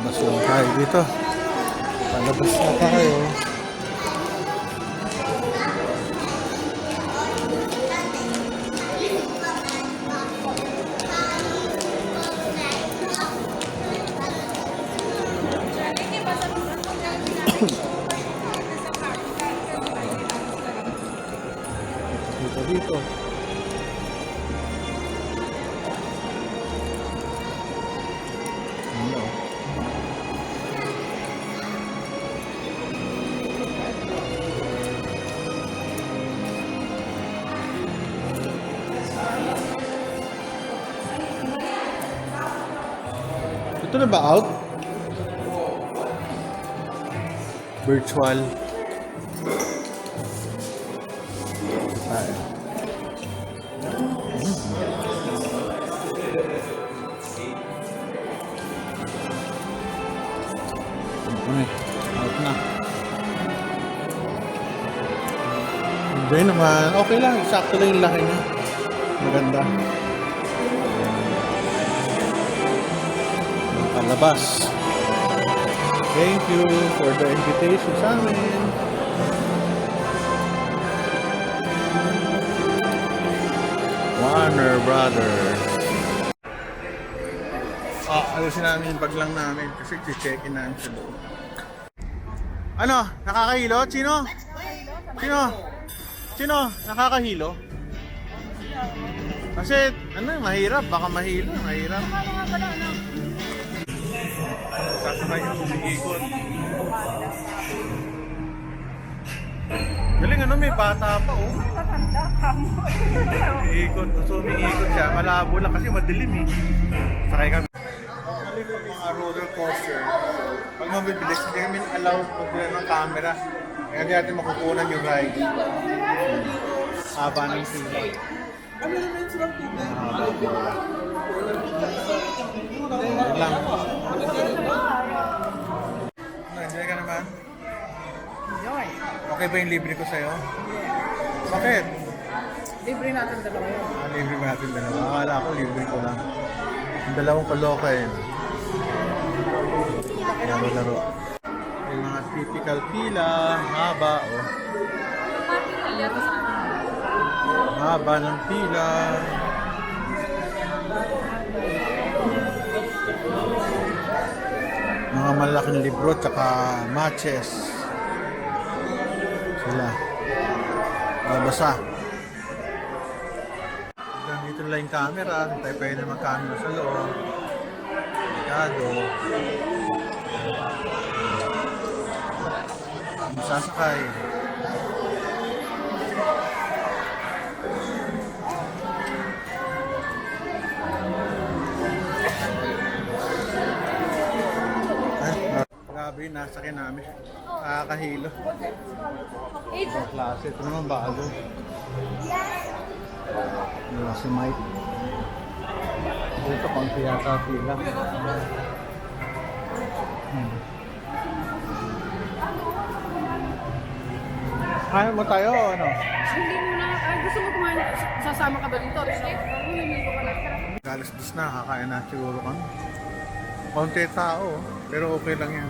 Pasok tayo dito. Palabas na tayo. Dito. Ano? Ito na ba out? Virtual. Tayo. Out na. Hindi naman. Okay lang. Sakto lang yung laki niya. Maganda. Palabas. Thank you for the invitation sa amin. Warner Brothers. Ayusin namin yung bag lang namin kasi check-in namin sa loob. Ano? Nakakahilo? Sino? Sino? Sino? Nakakahilo? Kasi, mahirap. Baka mahilo. Mahirap. Sasakay yung umiikot. Galing may bata pa Iikot. So, umiikot siya. Malabo lang kasi madilim Sakay kami. Mga roller coaster. Pag mabibilis, hindi kami allowed mag-bila ng camera. Kaya hindi natin makukunan yung ride. Haba ng sila. Ano naman silang pila? Yan lang. Enjoy ka naman? Enjoy. Okay ba yung libre ko sa'yo? Bakit? Libre natin dalawa yun. Libre ba natin dalawa? Akala ko libre ko lang. Yung dalawang kaloka Laro-laro. Yung mga typical pila, haba Haba ng pila. Mga malaking libro tsaka matches. Sila. Babasa. Dito lang yung camera. Tayo pwede mag-camera sa loob. Delikado. Sasakay. Grabe yung nasakyan namin. Nakakahilo. Ibang klase. Ito naman bago. Si Mike. Dito pang tiyata pila. Kaya mo tayo o ano? Hindi mo na, gusto mo kumain, sasama ka ba dito? Galas dos na, kakain na siguro kami. Konti tao, pero okay lang yan.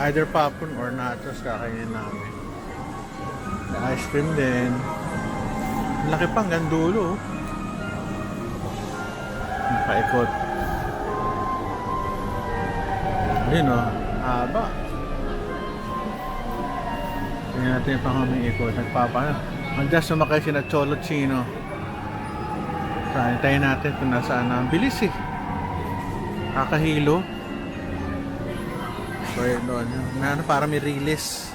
Either popcorn or nachos kakainin namin. Ice cream din. Laki pang gandulo. Paikot. Yun haba. Tingnan natin yung panghaming-ikot. Andiyan sumakay si na Cholo Chino. So, antayin natin kung nasaan na. Bilis Kakahilo. So, yun doon. Para may release.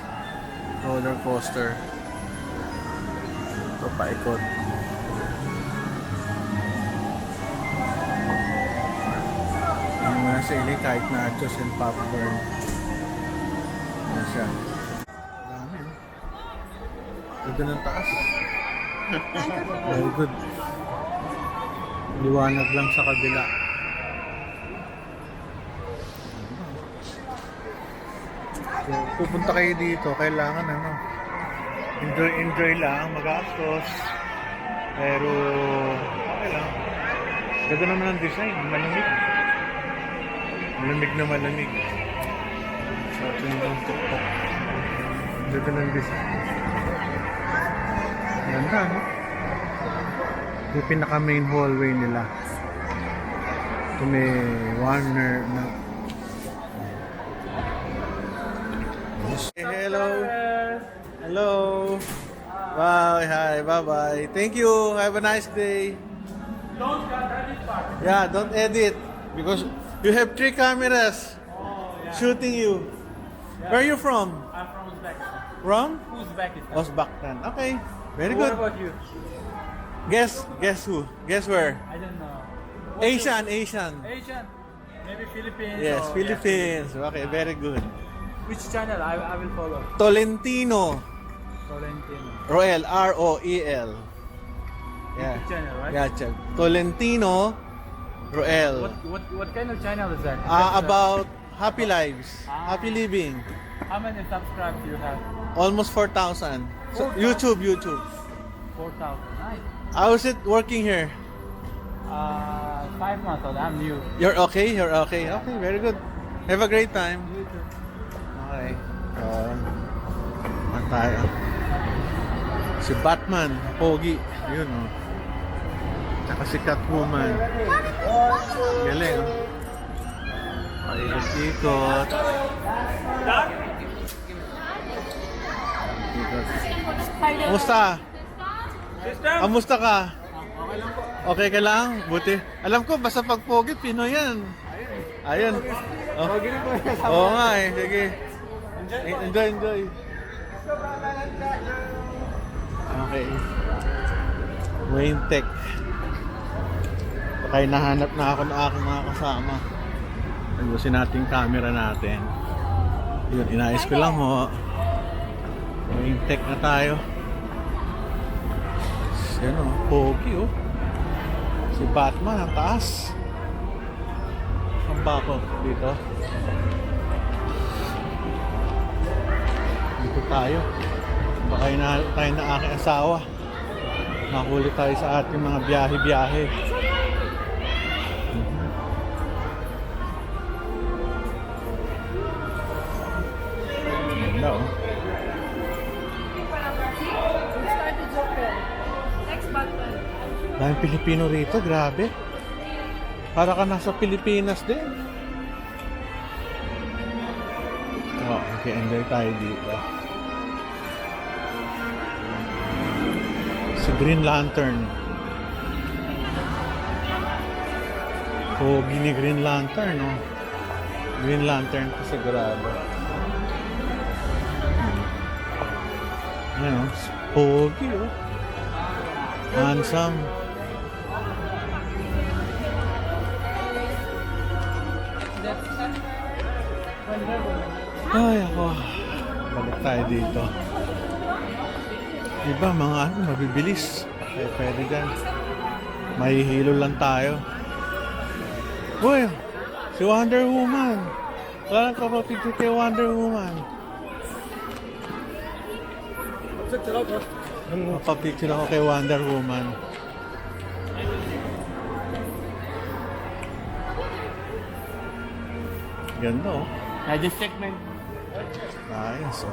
Roller coaster. So, paikot. Yung mga sa ili, kahit nachos and popcorn. Ano siya? Ganda ng taas. Very good. Liwanag lang sa kabila. So, pupunta kayo dito, kailangan enjoy lang, magastos. Pero okay lang. Ganda naman ang design, malamig. Malamig na malamig. Sa ating yung tuktok. Dito ng bisa. Ganda, no? Yung pinaka main hallway nila. Ito may Warner na. Hey, hello. Hello. Bye. Hi. Bye-bye. Thank you. Have a nice day. Don't edit part. Yeah, don't edit. Because you have 3 cameras shooting you. Where are you from? I'm from Uzbekistan. From? Uzbekistan. Uzbekistan. Okay. Very What good. about you? Guess who? Guess where? I don't know. Asian. Asian? Maybe Philippines? Yes, or- Philippines. Okay, very good. Which channel? I will follow. Tolentino. Tolentino. Roel. R-O-E-L. Yeah. YouTube channel, right? Yeah, check. Tolentino Roel. What kind of channel is that? Is that, About happy lives. Ah. Happy living. how many subscribers do you have? Almost 4,000. So, 4,000? YouTube. 4,000. Nice. How's it working here? 5 months old. I'm new. You're okay? Okay, very good. Have a great time. You too. Okay. Ano tayo? Si Batman, Pogi. Yun, oh. Tsaka si Catwoman. Galing, oh. Paikot-ikot. Ikot. Kamusta? Kamusta ka? Okay ka lang? Buti. Alam ko, basta pag Pogi, Pinoy yan. Ayun. Oh. Oo nga eh. Sige. Enjoy. Okay. Wayne Tech. Kaya nahanap na ako ng aking mga kasama. Ayusin natin yung camera natin. Yun, inayos ko lang ho. Wayne Tech na tayo. Yan o, Pogi oh. Si Batman, ang taas. Ang bako dito. Dito tayo. Baka hinahanap tayo na aking asawa. Mahuli tayo sa ating mga biyahe-biyahe. Ganda oh. Started Joker. Next Batman. Daming Pilipino rito, grabe. Para ka nasa Pilipinas din. Oh, okay, enjoy tayo dito. Sa Green Lantern. Pogi ni Green Lantern, no? Green Lantern ko sigurado. Yan, oh. Pogi, oh. Handsome. Ay, ako. Balik tayo dito. Iba, mga ano, mabibilis. Eh, pwede dyan. Mahihilo lang tayo. Uy, si Wonder Woman. Wala nang kapapicture kay Wonder Woman. Kapapicture ako kay Wonder Woman. Ganda oh. I just checked my. Ayos oh.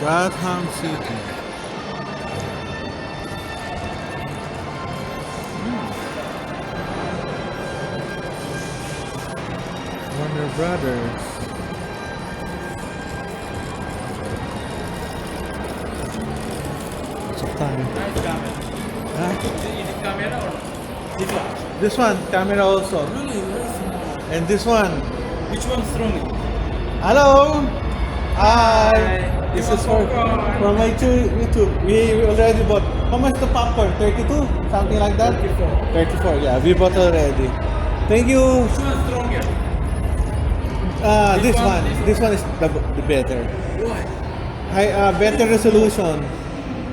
Gotham City. Warner Brothers. Pasok tayo. Nice camera. Ha? Is it camera or this one? This one, camera also. Really, very small. And this one. Which one's stronger? Hello! Hi! Hi. This is for my YouTube. We already bought. How much the popcorn? 32? Something like that? 34, yeah. We bought already. Thank you. Which one's stronger? This This one, one. This one is the better. Why? Better resolution.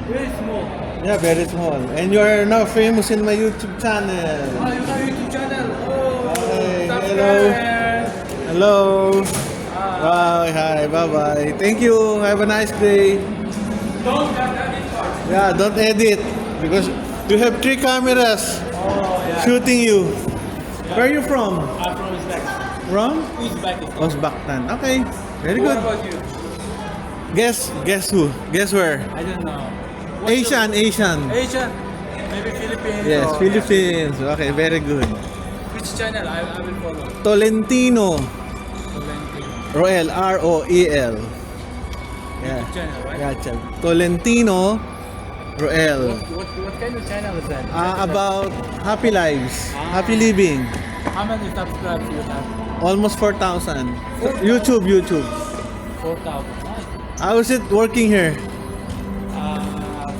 Very small. Yeah, very small. And you are now famous in my YouTube channel. Oh, you have YouTube channel. Oh, Hi, subscribe. Hello. Bye. Hi. Bye-bye. Thank you. Have a nice day. Don't cut this part. Yeah, don't edit. Because you have 3 cameras Oh, yeah. shooting you. Where are you from? I'm from Uzbek. From? Uzbekistan. Uzbekistan. Okay. Very What good. about you? Guess who? Guess where? I don't know. Asian. Asian? Maybe Philippines? Yes, or- Philippines. Okay, very good. Which channel? I will follow. Tolentino. Tolentino. Roel. R-O-E-L. Yeah. Channel, right? Gotcha. Tolentino Roel. What kind of channel is that? About happy lives. Happy living. How many subscribers you have? Almost 4,000. YouTube. 4,000. Nice. How is it working here?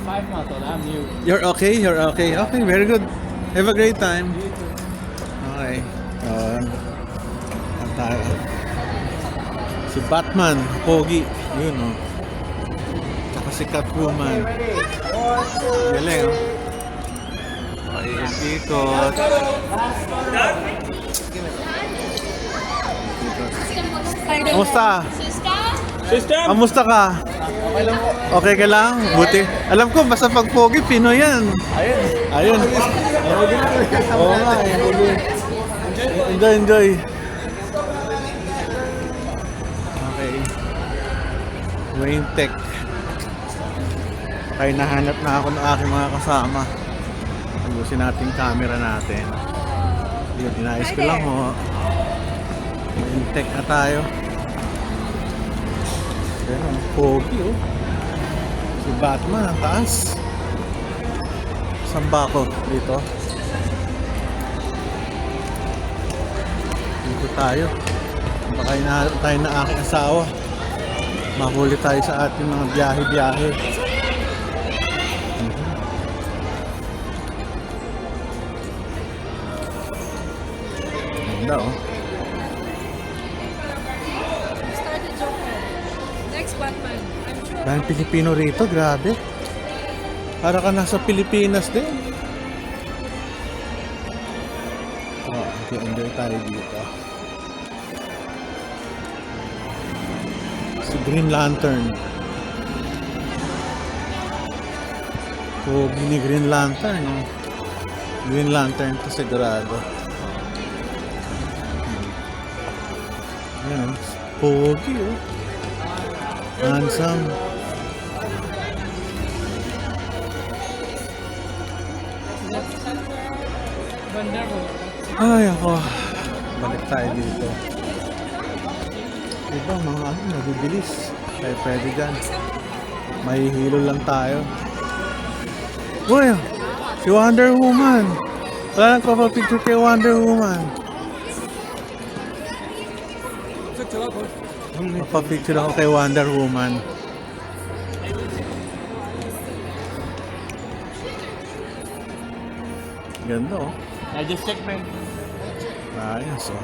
5 months old. I'm new. You're okay? You're okay? Okay, very good. Have a great time. You too. Okay. Tayo. Si Batman, Pogi. Yun, oh. Tsaka si Catwoman. Galing, oh. Okay, ikot. Kamusta? Sister? Kamusta ka? Okay ka lang? Buti. Alam ko, basta pag Pogi, Pinoy yan. Ayun. Oo nga, enjoy. Okay. Wayne Tech. Okay, nahanap na ako ng aking mga kasama. Ayusin natin yung camera natin. Yun, inayos ko lang ho. Wayne Tech na tayo. Ayan, ang pogi oh. Si Batman, ang taas. Saan ba ako? Dito. Dito tayo. Baka hinahanap tayo na aking asawa. Mahuli tayo sa ating mga biyahe-biyahe. Ganda oh. Started Joker. Next Batman. I'm sure. Dahil Pilipino rito, grabe. Para ka nasa Pilipinas din. Oh, enjoy tayo dito. Si Green Lantern. Pogi ni Green Lantern, no? Green Lantern to sigurado. Ayan, oh. Pogi, oh. Handsome. Ay, ako. Balik tayo dito. Diba, mga ano, nabibilis. Kaya pwede dyan. May hilo lang tayo. Uy, si Wonder Woman. Wala nagpapapicture kay Wonder Woman. Papapicture ako kay Wonder Woman. Ganda oh. I just checked my... Ayos oh.